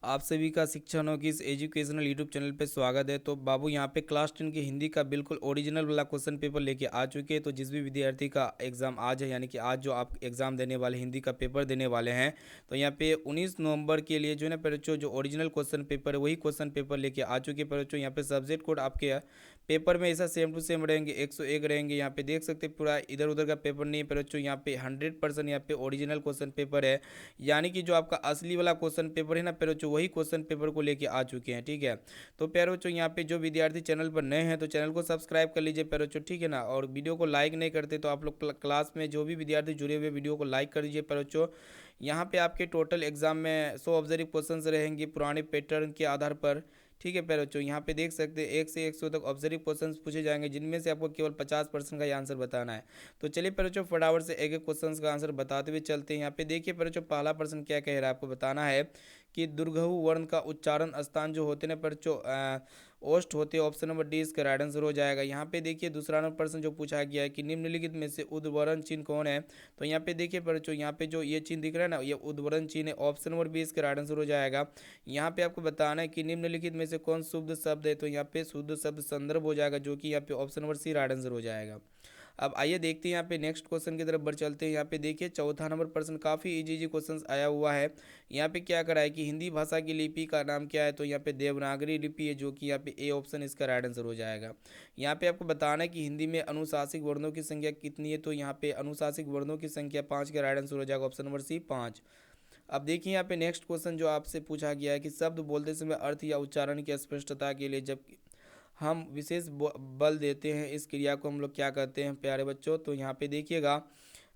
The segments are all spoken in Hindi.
आप सभी का शिक्षणों की इस एजुकेशनल यूट्यूब चैनल पे स्वागत है। तो बाबू यहाँ पे क्लास 10 की हिंदी का बिल्कुल ओरिजिनल वाला क्वेश्चन पेपर लेके आ चुके हैं। तो जिस भी विद्यार्थी का एग्ज़ाम आज है, यानी कि आज जो आप एग्ज़ाम देने वाले हिंदी का पेपर देने वाले हैं, तो यहाँ पे 19 नवंबर के लिए जो है ना बच्चों, जो ओरिजिनल क्वेश्चन पेपर है वही क्वेश्चन पेपर लेके आ चुके हैं बच्चों। यहाँ पे सब्जेक्ट कोड आपके पेपर में ऐसा सेम टू सेम रहेंगे, 101 रहेंगे। यहाँ पे देख सकते हैं पूरा इधर उधर का पेपर नहीं है बच्चों। यहाँ पे 100% यहाँ पे ओरिजिनल क्वेश्चन पेपर है, यानी कि जो आपका असली वाला क्वेश्चन पेपर है ना प्यारे बच्चों, वही क्वेश्चन पेपर को लेके आ चुके हैं। ठीक है, तो प्यारे बच्चों यहाँ पे जो विद्यार्थी चैनल पर नए हैं तो चैनल को सब्सक्राइब कर लीजिए प्यारे बच्चों, ठीक है ना। और वीडियो को लाइक नहीं करते तो आप लोग क्लास में जो भी विद्यार्थी जुड़े हुए वीडियो को लाइक कर दीजिए प्यारे बच्चों। यहाँ पे आपके टोटल एग्जाम में 100 ऑब्जर्व क्वेश्चंस रहेंगे पुराने पैटर्न के आधार पर। ठीक है प्यारे बच्चों, यहाँ पे देख सकते हैं 1 से 100 तक ऑब्जर्व क्वेश्चंस पूछे जाएंगे, जिनमें से आपको केवल 50% का ही आंसर बताना है। तो चलिए प्यारे बच्चों फटाफट से एक एक क्वेश्चंस का आंसर बताते हुए चलते हैं। यहाँ पे देखिए प्यारे बच्चों, पहला प्रश्न क्या कह रहा है, आपको बताना है कि दुर्घऊ वर्ण का उच्चारण स्थान जो होते हैं ना बच्चों, ओष्ठ होते हैं। ऑप्शन नंबर डी इसका राइट आंसर हो जाएगा। यहाँ पे देखिए दूसरा नंबर प्रश्न जो पूछा गया है कि निम्नलिखित में से उद्वरण चिन्ह कौन है। तो यहाँ पे देखिए बच्चों, यहाँ पे जो ये चिन्ह दिख रहा है ना, ये उद्वरण चिन्ह है। ऑप्शन नंबर बी इसका राइट आंसर हो जाएगा। यहाँ पे आपको बताना है कि निम्नलिखित में से कौन शुद्ध शब्द है। तो यहाँ पे शुद्ध शब्द संदर्भ हो जाएगा, जो कि यहाँ पे option number C right answer हो जाएगा। अब आइए देखते हैं यहाँ पे नेक्स्ट क्वेश्चन की तरफ बढ़ चलते हैं। यहाँ पे देखिए चौथा नंबर प्रश्न काफ़ी इजी इजी क्वेश्चन आया हुआ है। यहाँ पे क्या करा है कि हिंदी भाषा की लिपि का नाम क्या है। तो यहाँ पे देवनागरी लिपि है, जो कि यहाँ पे ए ऑप्शन इसका राइट आंसर हो जाएगा। यहाँ पे आपको बताना है कि हिंदी में अनुशासिक वर्णों की संख्या कितनी है। तो यहाँ पे अनुशासिक वर्णों की संख्या 5 का राइट आंसर हो जाएगा, ऑप्शन नंबर सी 5। अब देखिए यहाँ पे नेक्स्ट क्वेश्चन जो आपसे पूछा गया है कि शब्द बोलते समय अर्थ या उच्चारण की स्पष्टता के लिए जब हम विशेष बल देते हैं, इस क्रिया को हम लोग क्या कहते हैं प्यारे बच्चों। तो यहाँ पे देखिएगा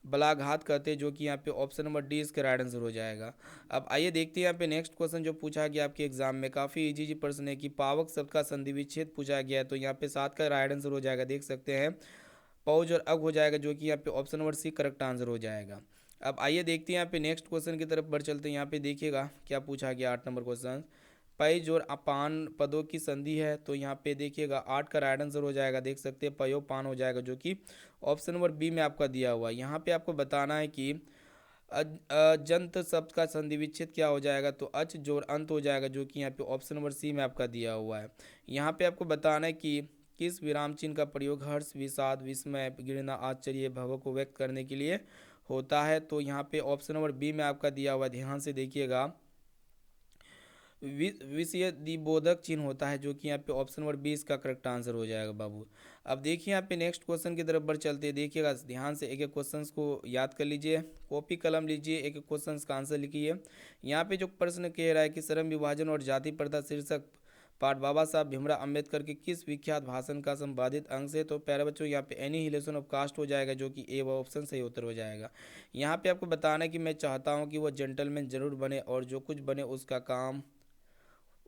बलाघात कहते हैं, जो कि यहाँ पे ऑप्शन नंबर डी इसका राइट आंसर हो जाएगा। अब आइए देखते हैं यहाँ पे नेक्स्ट क्वेश्चन जो पूछा गया आपके एग्जाम में, काफ़ी इजी प्रश्न है कि पावक शब्द का संधि विच्छेद पूछा गया है। तो यहाँ पे 7 का राइट आंसर हो जाएगा, देख सकते हैं पौज और अग हो जाएगा, जो कि यहाँ पे option number C correct answer हो जाएगा। अब आइए देखते हैं यहाँ पे नेक्स्ट क्वेश्चन की तरफ बढ़ चलते हैं। यहाँ पे देखिएगा क्या पूछा गया, 8 नंबर क्वेश्चन पैज और अपान पदों की संधि है। तो यहाँ पे देखिएगा 8 का राइट आंसर हो जाएगा, देख सकते हैं पयो पान हो जाएगा, जो कि ऑप्शन नंबर बी में आपका दिया हुआ है। यहाँ पे आपको बताना है कि अजंत शब्द का संधि विच्छेद क्या हो जाएगा। तो अच जोड़ अंत हो जाएगा, जो कि यहाँ पे ऑप्शन नंबर सी में आपका दिया हुआ है। यहाँ पे आपको बताना है कि किस विराम चिन्ह का प्रयोग हर्ष विषाद विस्मय घृणा आश्चर्य भव को व्यक्त करने के लिए होता है। तो यहाँ पे ऑप्शन नंबर बी में आपका दिया हुआ है, ध्यान से देखिएगा विषय दिबोधक चिन्ह होता है, जो कि यहाँ पे ऑप्शन नंबर 20 का करेक्ट आंसर हो जाएगा बाबू। अब देखिए यहाँ पे नेक्स्ट क्वेश्चन की तरफ बढ़ चलते हैं। देखिएगा ध्यान से एक एक क्वेश्चन को याद कर लीजिए, कॉपी कलम लीजिए, एक एक क्वेश्चन का आंसर लिखिए। यहाँ पे जो प्रश्न कह रहा है कि श्रम विभाजन और जाति प्रथा शीर्षक पाठ बाबा साहब भीमराव अम्बेडकर के किस विख्यात भाषण का संपादित अंश है। तो प्यारे बच्चों यहाँ पे एनिहिलेशन ऑफ कास्ट हो जाएगा, जो कि ए ऑप्शन सही उत्तर हो जाएगा। यहाँ पे आपको बताना है कि मैं चाहता हूँ कि वह जेंटलमैन जरूर बने और जो कुछ बने उसका काम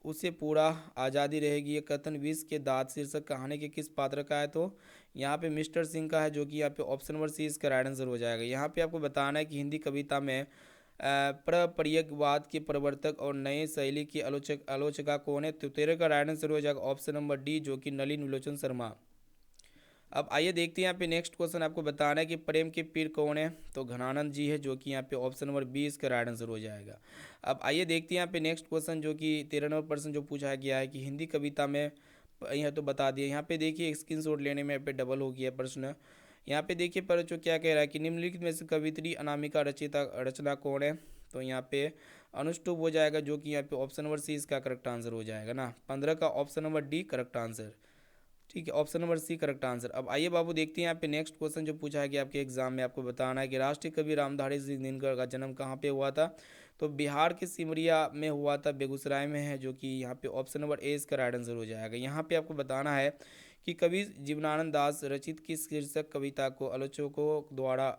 उसे पूरा आज़ादी रहेगी। ये कथन विष के दांत शीर्षक कहानी के किस पात्र का है। तो यहाँ पे मिस्टर सिंह का है, जो कि यहाँ पे ऑप्शन नंबर सी इसका राइट आंसर हो जाएगा। यहाँ पे आपको बताना है कि हिंदी कविता में प्रपर्यकवाद के प्रवर्तक और नए शैली के आलोचका कौन है। तो 13 का राइट आंसर हो जाएगा, ऑप्शन नंबर डी, जो कि नलिन विलोचन शर्मा। अब आइए देखते हैं यहाँ पे नेक्स्ट क्वेश्चन आपको बताना है कि प्रेम के पीर कौन है। तो घनानंद जी है, जो कि यहाँ पे ऑप्शन नंबर 20 का राइट आंसर हो जाएगा। अब आइए देखते हैं यहाँ पे नेक्स्ट क्वेश्चन जो कि 13 नंबर प्रश्न जो पूछा गया है कि हिंदी कविता में, यहाँ तो बता दिया। यहाँ पे देखिए स्क्रीनशॉट लेने में यहाँ पे डबल हो गया प्रश्न। यहाँ पे देखिए पर जो क्या कह रहा है कि निम्नलिखित में से कवित्री अनामिका रचना कौन है। तो यहाँ पे अनुष्टुप हो जाएगा, जो कि यहाँ पे ऑप्शन नंबर सी इसका करेक्ट आंसर हो जाएगा ना। 15 का option number D correct answer, ठीक है, option number C correct answer. अब आइए बाबू देखते हैं यहाँ पे नेक्स्ट क्वेश्चन जो पूछा है कि आपके एग्जाम में आपको बताना है कि राष्ट्रीय कवि रामधारी सिंह दिनकर का जन्म कहाँ पे हुआ था। तो बिहार के सिमरिया में हुआ था, बेगूसराय में है, जो कि यहाँ पे ऑप्शन नंबर ए इसका राइट आंसर हो जाएगा। यहाँ पे आपको बताना है कि कवि जीवनानंद दास रचित किस शीर्षक कविता को आलोचकों द्वारा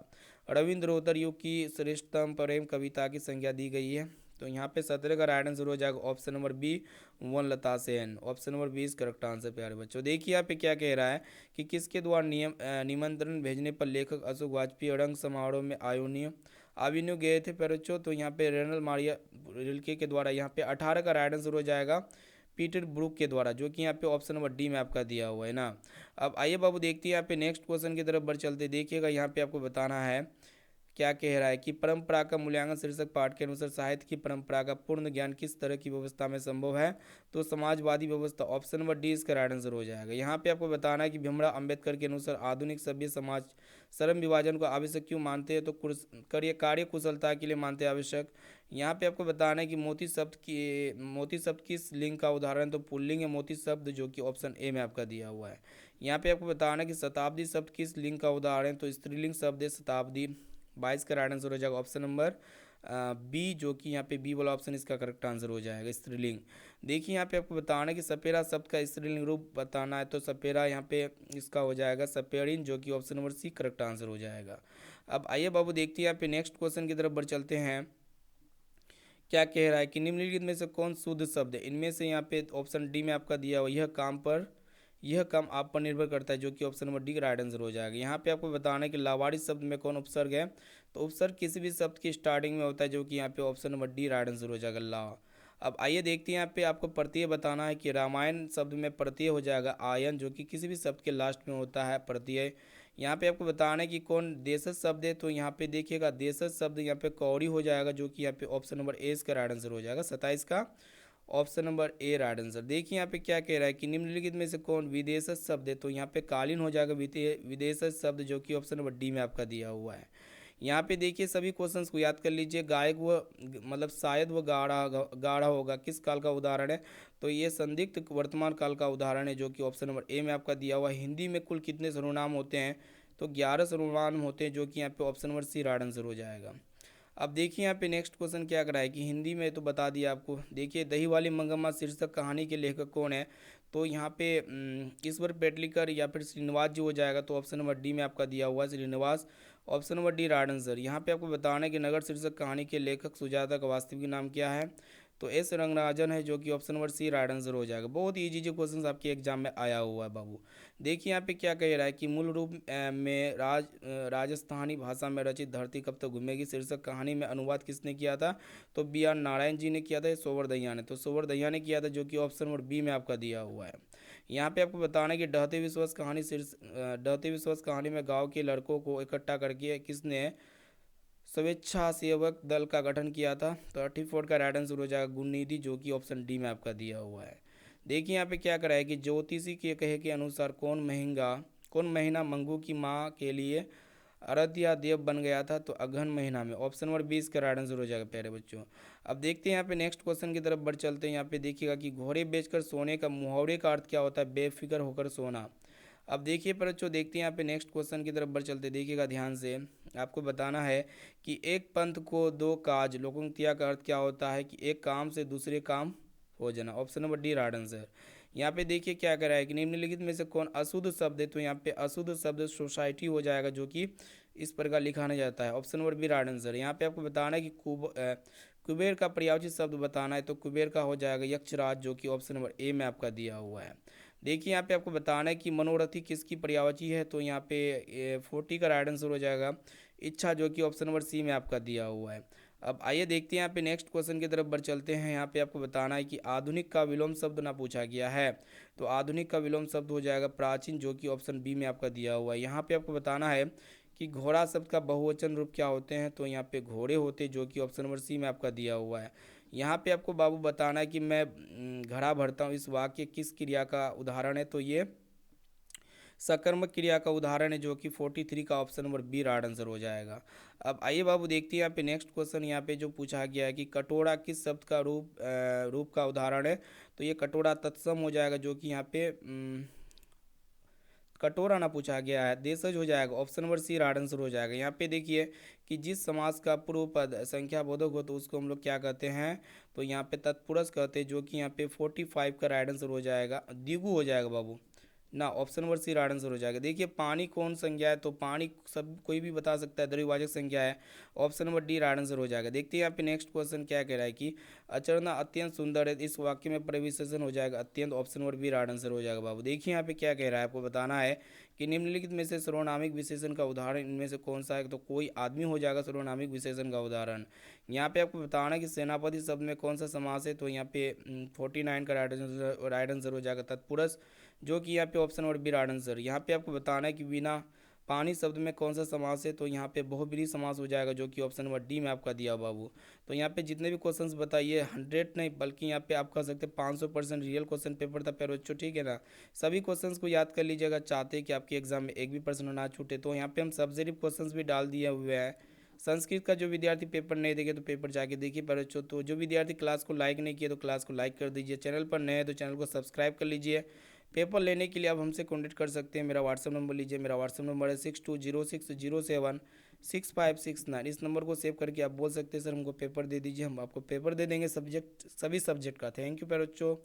रविंद्रोत्तर युग की श्रेष्ठतम प्रेम कविता की संज्ञा दी गई है। तो यहाँ पे 17 का राइट आंसर हो जाएगा, option number B Banalata Sen, option number 20 correct answer. प्यारे बच्चों देखिए यहाँ पे क्या कह रहा है कि किसके द्वारा निमंत्रण भेजने पर लेखक अशोक वाजपेयी रंग समारोह में आयोनियो गए थे प्यारे बच्चों। तो यहाँ पे रेनल मारिया रिल्के के द्वारा। यहाँ पे 18 का राइट आंसर हो जाएगा पीटर ब्रूक के द्वारा, जो कि यहाँ पे ऑप्शन नंबर डी में आपका दिया हुआ है ना। अब आइए बाबू देखते हैं यहाँ पे नेक्स्ट क्वेश्चन की तरफ बढ़ चलते। देखिएगा यहाँ पे आपको बताना है क्या कह रहा है कि परंपरा का मूल्यांकन शीर्षक पाठ के अनुसार साहित्य की परंपरा का पूर्ण ज्ञान किस तरह की व्यवस्था में संभव है। तो समाजवादी व्यवस्था, ऑप्शन नंबर डी इसका राइट आंसर हो जाएगा। यहाँ पे आपको बताना है कि भीमराव अंबेडकर के अनुसार आधुनिक सभ्य समाज श्रम विभाजन को आवश्यक क्यों मानते हैं। तो कार्य कुशलता के लिए मानते हैं आवश्यक। यहाँ पे आपको बताना है कि मोती शब्द किस लिंग का उदाहरण। तो पुल्लिंग है मोती शब्द, जो कि ऑप्शन ए में आपका दिया हुआ है। यहाँ पे आपको बताना है कि शताब्दी शब्द किस लिंग का उदाहरण। तो स्त्रीलिंग शब्द है शताब्दी। 22 का राइट आंसर हो जाएगा ऑप्शन नंबर बी, जो कि यहाँ पे बी वाला ऑप्शन इसका करेक्ट आंसर हो जाएगा, स्त्रीलिंग। देखिए यहाँ पे आपको बताना है कि सपेरा शब्द का स्त्रीलिंग रूप बताना है। तो सपेरा यहाँ पे इसका हो जाएगा सपेरिन, जो कि option number C correct answer हो जाएगा। अब आइए बाबू देखते हैं यहाँ पे नेक्स्ट क्वेश्चन की तरफ बढ़ चलते हैं। क्या कह रहा है कि निम्नलिखित में से कौन शुद्ध शब्द है। इनमें से यहाँ पे ऑप्शन डी में आपका दिया हुआ यह काम आप पर निर्भर करता है, जो कि ऑप्शन नंबर डी का राइट आंसर हो जाएगा। यहाँ पे आपको बताना है कि लावारिस शब्द में कौन उपसर्ग है। तो उपसर्ग किसी भी शब्द की स्टार्टिंग में होता है, जो कि यहाँ पे option number D right answer हो जाएगा, ला। अब आइए देखते हैं यहाँ पे आपको प्रत्यय बताना है कि रामायण शब्द में प्रत्यय हो जाएगा आयन, जो कि किसी भी शब्द के लास्ट में होता है प्रत्यय। यहाँ पे आपको बताना है कि कौन देशज शब्द है। तो यहाँ पे देखिएगा देशज शब्द यहाँ पे कौड़ी हो जाएगा, जो कि यहाँ पे ऑप्शन नंबर ए इसका राइट आंसर हो जाएगा, 27 का option number A right answer. देखिए यहाँ पे क्या कह रहा है कि निम्नलिखित में से कौन विदेशज शब्द है। तो यहाँ पे कालीन हो जाएगा विदेशज शब्द, जो कि ऑप्शन नंबर डी में आपका दिया हुआ है। यहाँ पे देखिए सभी क्वेश्चंस को याद कर लीजिए। गायक व मतलब शायद वह गाढ़ा गाढ़ा होगा किस काल का उदाहरण है। तो ये संदिग्ध वर्तमान काल का उदाहरण है, जो कि ऑप्शन नंबर ए में आपका दिया हुआ है। हिंदी में कुल कितने सर्वनाम होते हैं। तो 11 सर्वनाम होते हैं, जो कि यहाँ पे option number C right answer हो जाएगा। अब देखिए यहाँ पे नेक्स्ट क्वेश्चन क्या कर रहा है कि हिंदी में तो बता दिया आपको। देखिए दही वाली मंगम्मा शीर्षक कहानी के लेखक कौन है। तो यहाँ पे ईश्वर पेटलीकर या फिर श्रीनिवास जी हो जाएगा। तो ऑप्शन नंबर डी में आपका दिया हुआ है Srinivas, option number D right answer. यहाँ पे आपको बताना है कि नगर शीर्षक कहानी के लेखक सुजाता का वास्तविक नाम क्या है। तो एस रंगराजन है, जो कि option number C right answer हो जाएगा। बहुत ही इजी क्वेश्चन आपके एग्जाम में आया हुआ है बाबू। देखिए यहाँ पे क्या कह रहा है कि मूल रूप में राजस्थानी भाषा में रचित धरती कब तक घूमेगी शीर्षक कहानी में अनुवाद किसने किया था। तो बी आर नारायण जी ने किया था, सोवर दहिया ने। तो सोवर दहिया ने किया था, जो कि ऑप्शन नंबर बी में आपका दिया हुआ है। यहाँ पे आपको बताना है कि डहते विश्वास कहानी में गाँव के लड़कों को इकट्ठा करके किसने स्वेच्छा सेवक दल का गठन किया था। तो 34 का राइट आंसर हो जाएगा गुणनिधि, जो कि ऑप्शन डी में आपका दिया हुआ है। देखिए यहाँ पे क्या करा है कि ज्योतिषी के कहे के अनुसार कौन महीना मंगू की माँ के लिए आराध्य देव बन गया था। तो अगहन महीना में, ऑप्शन नंबर 20 का राइट आंसर हो जाएगा प्यारे बच्चों। अब देखते हैं यहाँ पे नेक्स्ट क्वेश्चन की तरफ बढ़ चलते हैं। यहाँ पे देखिएगा कि घोड़े बेचकर सोने का मुहावरे का अर्थ क्या होता है। बेफिक्र होकर सोना। अब देखिए पर बच्चों देखते हैं यहाँ पे नेक्स्ट क्वेश्चन की तरफ बढ़ चलते, देखिएगा ध्यान से। आपको बताना है कि एक पंथ को दो काज लोकोक्तिया का अर्थ क्या होता है कि एक काम से दूसरे काम हो जाना, option number D right answer. यहाँ पे देखिए क्या कर रहा है कि निम्नलिखित में से कौन अशुद्ध शब्द है। तो यहाँ पे अशुद्ध शब्द सोसाइटी हो जाएगा, जो कि इस प्रकार लिखा नहीं जाता है, option number B right answer. यहाँ पे आपको बताना है कि कुबेर का पर्यायवाची शब्द बताना है। तो कुबेर का हो जाएगा यक्षराज, जो कि ऑप्शन नंबर ए में आपका दिया हुआ है। देखिए यहाँ पे आपको बताना है कि मनोरथी किसकी पर्यायवाची है। तो यहाँ पे 40 का राइट आंसर हो जाएगा इच्छा, जो कि ऑप्शन नंबर सी में आपका दिया हुआ है। अब आइए देखते हैं यहाँ पे नेक्स्ट क्वेश्चन की तरफ बढ़ चलते हैं। यहाँ पे आपको बताना है कि आधुनिक का विलोम शब्द ना पूछा गया है। तो आधुनिक का विलोम शब्द हो जाएगा प्राचीन, जो कि ऑप्शन बी में आपका दिया हुआ है। यहाँ पे आपको बताना है कि घोड़ा शब्द का बहुवचन रूप क्या होते हैं। तो यहाँ पे घोड़े होते, जो कि ऑप्शन नंबर सी में आपका दिया हुआ है। यहाँ पे आपको बाबू बताना है कि मैं घड़ा भरता हूँ, इस वाक्य किस क्रिया का उदाहरण है। तो ये सकर्मक क्रिया का उदाहरण है, जो कि 43 का option number B right answer हो जाएगा। अब आइए बाबू देखते हैं यहाँ पे नेक्स्ट क्वेश्चन। यहाँ पे जो पूछा गया है कि कटोरा किस शब्द का रूप का उदाहरण है। तो ये कटोरा तत्सम हो जाएगा, जो कि यहाँ पे कटोरा ना पूछा गया है, देशज हो जाएगा, option number C right answer हो जाएगा। यहाँ पे देखिए कि जिस समास का पूर्व पद संख्या बोधक हो तो उसको हम लोग क्या कहते हैं। तो यहाँ पे तत्पुरुष कहते हैं, जो कि यहाँ पे 45 का राइट आंसर हो जाएगा, द्विगु हो जाएगा बाबू ना, option number C right answer हो जाएगा। देखिए पानी कौन संज्ञा है। तो पानी सब कोई भी बता सकता है, द्रव्यवाचक संज्ञा है, option number D right answer हो जाएगा। देखते हैं यहाँ पे नेक्स्ट क्वेश्चन क्या कह रहा है कि अचरना अत्यंत सुंदर है, इस वाक्य में प्रविशेषण हो जाएगा अत्यंत, option number B right answer हो जाएगा बाबू। देखिए यहाँ पे क्या कह रहा है, आपको बताना है कि निम्नलिखित में से सर्वनामिक विशेषण का उदाहरण इनमें से कौन सा है। तो कोई आदमी हो जाएगा सर्वनामिक विशेषण का उदाहरण। यहाँ पे आपको बताना है कि सेनापति शब्द में कौन सा समास है। तो यहाँ पे 49 का राइट आंसर हो जाएगा तत्पुरुष, जो कि यहाँ पे option number B right answer. यहाँ पे आपको बताना है कि बिना पानी शब्द में कौन सा समास है, तो यहाँ पे बहुब्रीहि समास हो जाएगा, जो कि ऑप्शन नंबर डी में आपका दिया हुआ बाबू। तो यहाँ पे जितने भी क्वेश्चंस बताइए 100 नहीं बल्कि यहाँ पे आप कह सकते हैं 500% रियल क्वेश्चन पेपर था प्यारे बच्चों, ठीक है ना। सभी क्वेश्चंस को याद कर लीजिएगा, चाहते हैं कि आपके एग्जाम में एक भी प्रश्न ना छूटे। तो यहाँ पे हम सब्जेक्टिव क्वेश्चंस भी डाल दिए हुए हैं। संस्कृत का जो विद्यार्थी पेपर नहीं देखे तो पेपर जाके देखिए प्यारे बच्चों। तो जो विद्यार्थी क्लास को लाइक नहीं किया तो क्लास को लाइक कर दीजिए, चैनल पर नए हैं तो चैनल को सब्सक्राइब कर लीजिए। पेपर लेने के लिए आप हमसे कॉन्टेक्ट कर सकते हैं, मेरा व्हाट्सअप नंबर लीजिए, मेरा व्हाट्सअप नंबर है 6206076569। इस नंबर को सेव करके आप बोल सकते हैं सर हमको पेपर दे दीजिए, हम आपको पेपर दे देंगे सब्जेक्ट सभी सब्जेक्ट का। थैंक यू प्यारे बच्चों।